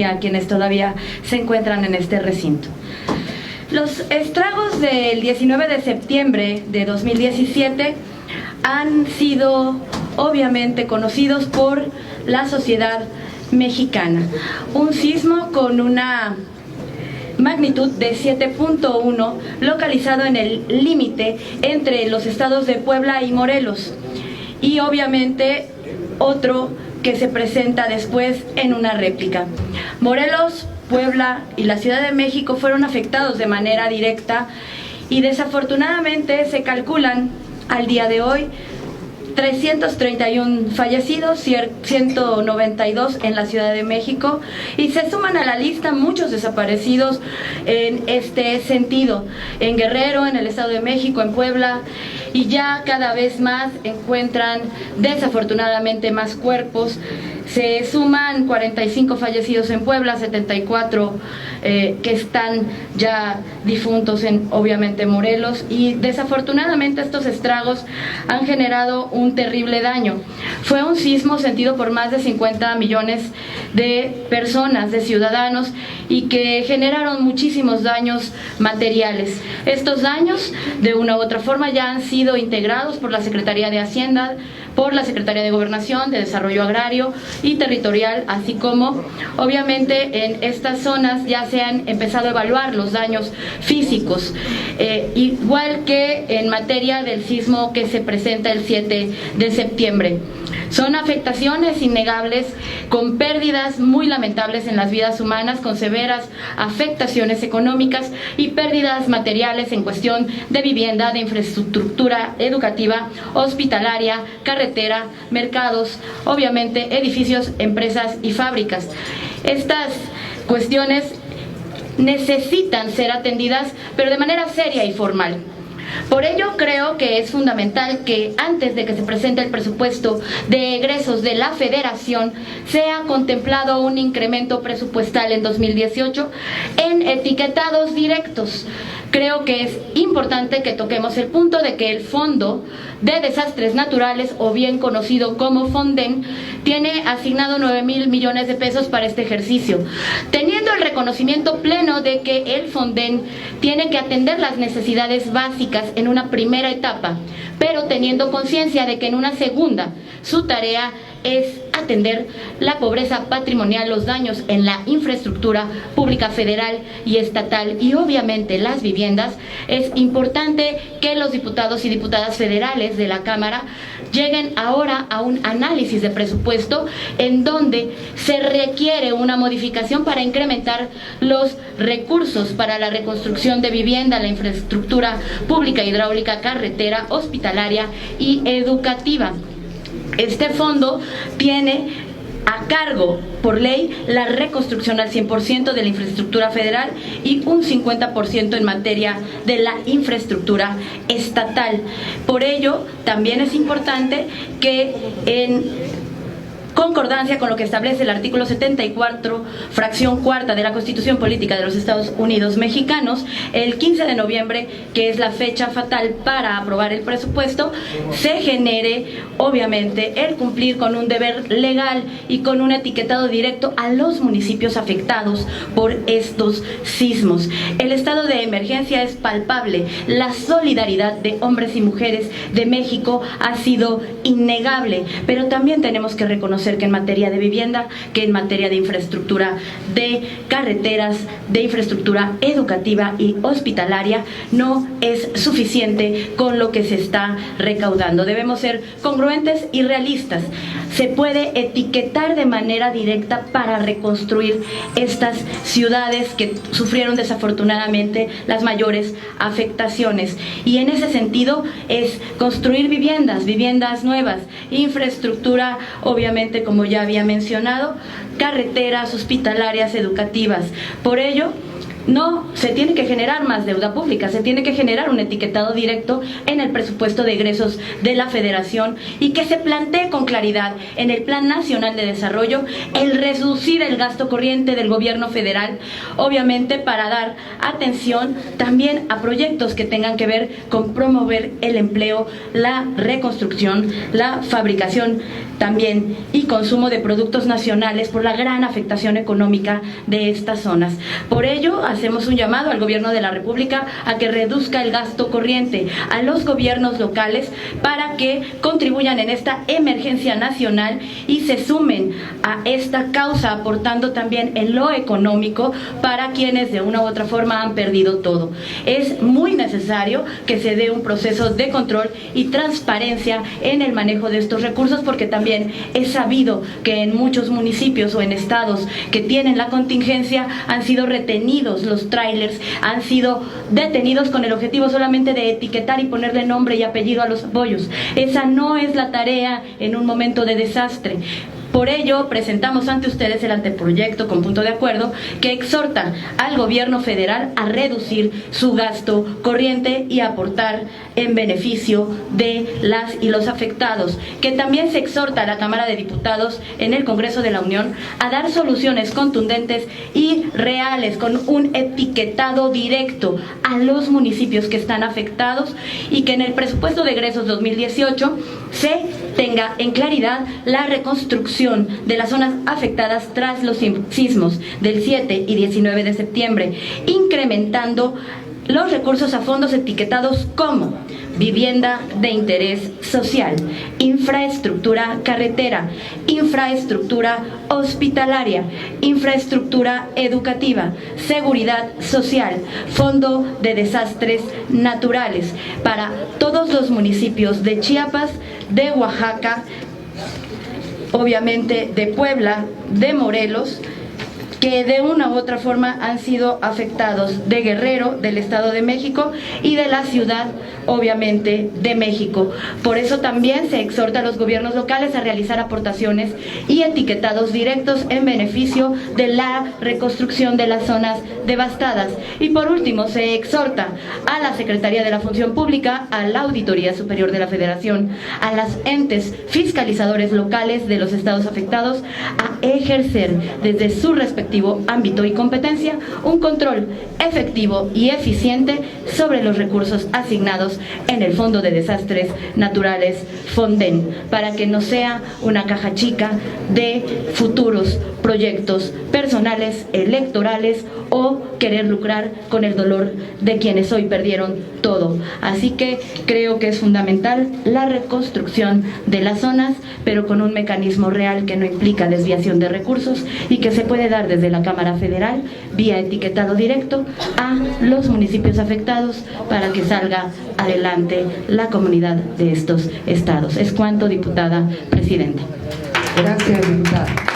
a quienes todavía se encuentran en este recinto. Los estragos del 19 de septiembre de 2017 han sido obviamente conocidos por la sociedad mexicana. Un sismo con una magnitud de 7.1 localizado en el límite entre los estados de Puebla y Morelos, y obviamente otro que se presenta después en una réplica. Morelos, Puebla y la Ciudad de México fueron afectados de manera directa y desafortunadamente se calculan al día de hoy 331 fallecidos, 192 en la Ciudad de México, y se suman a la lista muchos desaparecidos en este sentido, en Guerrero, en el Estado de México, en Puebla, y ya cada vez más encuentran desafortunadamente más cuerpos. Se suman 45 fallecidos en Puebla, 74 que están ya difuntos en obviamente Morelos, y desafortunadamente estos estragos han generado un terrible daño. Fue un sismo sentido por más de 50 millones de personas, de ciudadanos, y que generaron muchísimos daños materiales. Estos daños de una u otra forma ya han sido integrados por la Secretaría de Hacienda, por la Secretaría de Gobernación, de Desarrollo Agrario y Territorial, así como obviamente en estas zonas ya se han empezado a evaluar los daños físicos, igual que en materia del sismo que se presenta el 7 de septiembre. Son afectaciones innegables, con pérdidas muy lamentables en las vidas humanas, con severas afectaciones económicas y pérdidas materiales en cuestión de vivienda, de infraestructura educativa, hospitalaria, carretera, mercados, obviamente edificios, empresas y fábricas. Estas cuestiones necesitan ser atendidas, pero de manera seria y formal. Por ello creo que es fundamental que antes de que se presente el presupuesto de egresos de la Federación sea contemplado un incremento presupuestal en 2018 en etiquetados directos. Creo que es importante que toquemos el punto de que el Fondo de Desastres Naturales, o bien conocido como Fonden, tiene asignado 9,000 millones de pesos para este ejercicio, teniendo el reconocimiento pleno de que el Fonden tiene que atender las necesidades básicas en una primera etapa, pero teniendo conciencia de que en una segunda su tarea es atender la pobreza patrimonial, los daños en la infraestructura pública federal y estatal y obviamente las viviendas. Es importante que los diputados y diputadas federales de la Cámara lleguen ahora a un análisis de presupuesto en donde se requiere una modificación para incrementar los recursos para la reconstrucción de vivienda, la infraestructura pública, hidráulica, carretera, hospitalaria y educativa. Este fondo tiene a cargo, por ley, la reconstrucción al 100% de la infraestructura federal y un 50% en materia de la infraestructura estatal. Por ello, también es importante que en concordancia con lo que establece el artículo 74, fracción cuarta de la Constitución Política de los Estados Unidos Mexicanos, el 15 de noviembre, que es la fecha fatal para aprobar el presupuesto, se genere obviamente el cumplir con un deber legal y con un etiquetado directo a los municipios afectados por estos sismos. El estado de emergencia es palpable, la solidaridad de hombres y mujeres de México ha sido innegable, pero también tenemos que reconocer que en materia de vivienda, que en materia de infraestructura, de carreteras, de infraestructura educativa y hospitalaria, no es suficiente con lo que se está recaudando. Debemos ser congruentes y realistas. Se puede etiquetar de manera directa para reconstruir estas ciudades que sufrieron desafortunadamente las mayores afectaciones, y en ese sentido es construir viviendas nuevas, infraestructura obviamente, como ya había mencionado, carreteras hospitalarias, educativas. Por ello, No se tiene que generar más deuda pública, se tiene que generar un etiquetado directo en el presupuesto de egresos de la Federación y que se plantee con claridad en el Plan Nacional de Desarrollo el reducir el gasto corriente del gobierno federal, obviamente para dar atención también a proyectos que tengan que ver con promover el empleo, la reconstrucción, la fabricación también y consumo de productos nacionales por la gran afectación económica de estas zonas. Por ello, hacemos un llamado al gobierno de la República a que reduzca el gasto corriente, a los gobiernos locales para que contribuyan en esta emergencia nacional y se sumen a esta causa, aportando también en lo económico para quienes de una u otra forma han perdido todo. Es muy necesario que se dé un proceso de control y transparencia en el manejo de estos recursos, porque también es sabido que en muchos municipios o en estados que tienen la contingencia han sido retenidos los trailers, han sido detenidos con el objetivo solamente de etiquetar y ponerle nombre y apellido a los apoyos. Esa no es la tarea en un momento de desastre. Por ello, presentamos ante ustedes el anteproyecto con punto de acuerdo que exhorta al gobierno federal a reducir su gasto corriente y aportar en beneficio de las y los afectados, que también se exhorta a la Cámara de Diputados en el Congreso de la Unión a dar soluciones contundentes y reales con un etiquetado directo a los municipios que están afectados y que en el presupuesto de egresos 2018 se tenga en claridad la reconstrucción de las zonas afectadas tras los sismos del 7 y 19 de septiembre, incrementando los recursos a fondos etiquetados como vivienda de interés social, infraestructura carretera, infraestructura hospitalaria, infraestructura educativa, seguridad social, fondo de desastres naturales para todos los municipios de Chiapas, de Oaxaca, obviamente de Puebla, de Morelos, que de una u otra forma han sido afectados, de Guerrero, del Estado de México y de la Ciudad, obviamente, de México. Por eso también se exhorta a los gobiernos locales a realizar aportaciones y etiquetados directos en beneficio de la reconstrucción de las zonas devastadas. Y por último, se exhorta a la Secretaría de la Función Pública, a la Auditoría Superior de la Federación, a los entes fiscalizadores locales de los estados afectados a ejercer desde su respectivo ámbito y competencia un control efectivo y eficiente sobre los recursos asignados en el Fondo de Desastres Naturales FONDEN, para que no sea una caja chica de futuros proyectos personales, electorales o querer lucrar con el dolor de quienes hoy perdieron todo. Así que creo que es fundamental la reconstrucción de las zonas, pero con un mecanismo real que no implica desviación de recursos y que se puede dar desde la Cámara Federal vía etiquetado directo a los municipios afectados para que salga adelante la comunidad de estos estados. Es cuanto, diputada presidenta. Gracias, diputada.